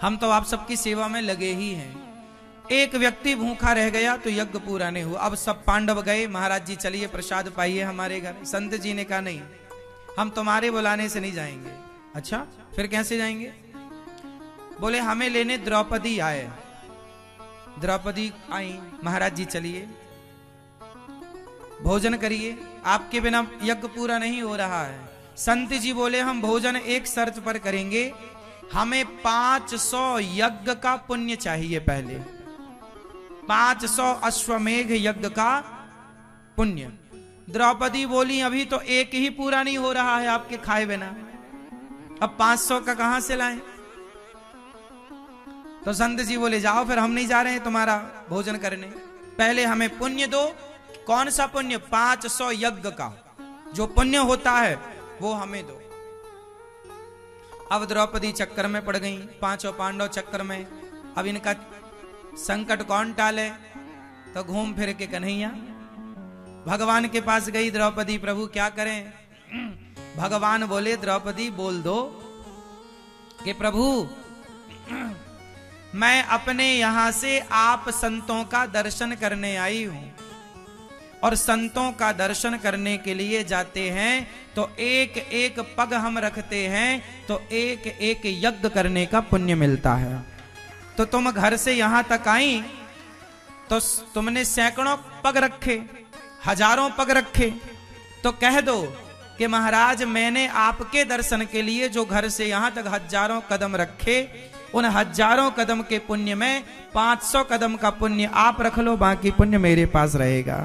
हम तो आप सबकी सेवा में लगे ही हैं। एक व्यक्ति भूखा रह गया तो यज्ञ पूरा नहीं हुआ। अब सब पांडव गए, महाराज जी चलिए प्रसाद पाइए हमारे घर। संत जी ने कहा नहीं, हम तुम्हारे बुलाने से नहीं जाएंगे। अच्छा फिर कैसे जाएंगे? बोले हमें लेने द्रौपदी आए। द्रौपदी आई, महाराज जी चलिए भोजन करिए, आपके बिना यज्ञ पूरा नहीं हो रहा है। संत जी बोले हम भोजन एक शर्त पर करेंगे, हमें 500 यज्ञ का पुण्य चाहिए। पहले 500 अश्वमेघ यज्ञ का पुण्य। द्रौपदी बोली अभी तो एक ही पूरा नहीं हो रहा है आपके खाए बिना, अब 500 का कहां से लाएं? तो संत जी बोले जाओ फिर, हम नहीं जा रहे हैं तुम्हारा भोजन करने, पहले हमें पुण्य दो। कौन सा पुण्य? 500 यज्ञ का जो पुण्य होता है वो हमें दो। अब द्रौपदी चक्कर में पड़ गई, पांचों पांडव चक्कर में। अब इनका संकट कौन टाले? तो घूम फिर के कन्हैया भगवान के पास गई द्रौपदी, प्रभु क्या करें? भगवान बोले द्रौपदी बोल दो कि प्रभु मैं अपने यहां से आप संतों का दर्शन करने आई हूं, और संतों का दर्शन करने के लिए जाते हैं तो एक एक पग हम रखते हैं तो एक एक यज्ञ करने का पुण्य मिलता है। तो तुम घर से यहां तक आई तो तुमने सैकड़ों पग रखे, हजारों पग रखे, तो कह दो कि महाराज मैंने आपके दर्शन के लिए जो घर से यहां तक हजारों कदम रखे, उन हजारों कदम के पुण्य में 500 कदम का पुण्य आप रख लो, बाकी पुण्य मेरे पास रहेगा।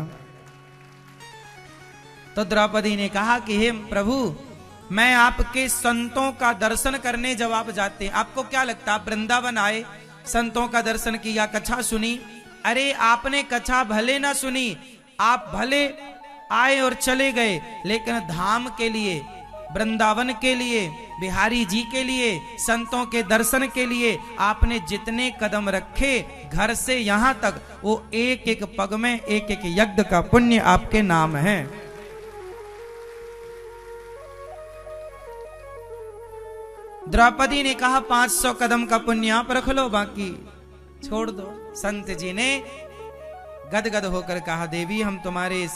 तो द्रौपदी ने कहा कि हे प्रभु मैं आपके संतों का दर्शन करने जब आप जाते हैं, आपको क्या लगता है? आप वृंदावन आए, संतों का दर्शन किया, कथा सुनी। अरे आपने कथा भले ना सुनी, आप भले आए और चले गए, लेकिन धाम के लिए, वृंदावन के लिए, बिहारी जी के लिए, संतों के दर्शन के लिए आपने जितने कदम रखे घर से यहां तक, वो एक एक पग में एक एक यज्ञ का पुण्य आपके नाम है। द्रौपदी ने कहा 500 कदम का पुण्य आप रख लो, बाकी छोड़ दो। संत जी ने गदगद होकर कहा देवी हम तुम्हारे इस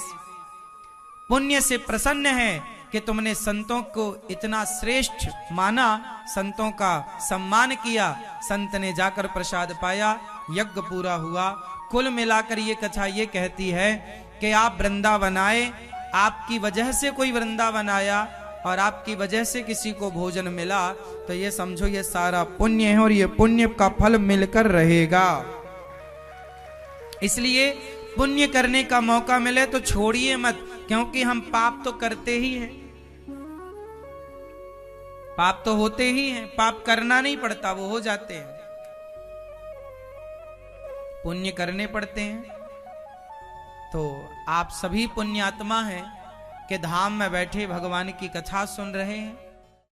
पुण्य से प्रसन्न हैं कि तुमने संतों को इतना श्रेष्ठ माना, संतों का सम्मान किया। संत ने जाकर प्रसाद पाया, यज्ञ पूरा हुआ। कुल मिलाकर ये कथा ये कहती है कि आप वृंदावन आए, आपकी वजह से कोई वृंदावन आया और आपकी वजह से किसी को भोजन मिला, तो ये समझो ये सारा पुण्य है और ये पुण्य का फल मिलकर रहेगा। इसलिए पुण्य करने का मौका मिले तो छोड़िए मत, क्योंकि हम पाप तो करते ही हैं, पाप तो होते ही हैं, पाप करना नहीं पड़ता, वो हो जाते हैं, पुण्य करने पड़ते हैं। तो आप सभी पुण्यात्मा हैं कि धाम में बैठे भगवान की कथा सुन रहे हैं।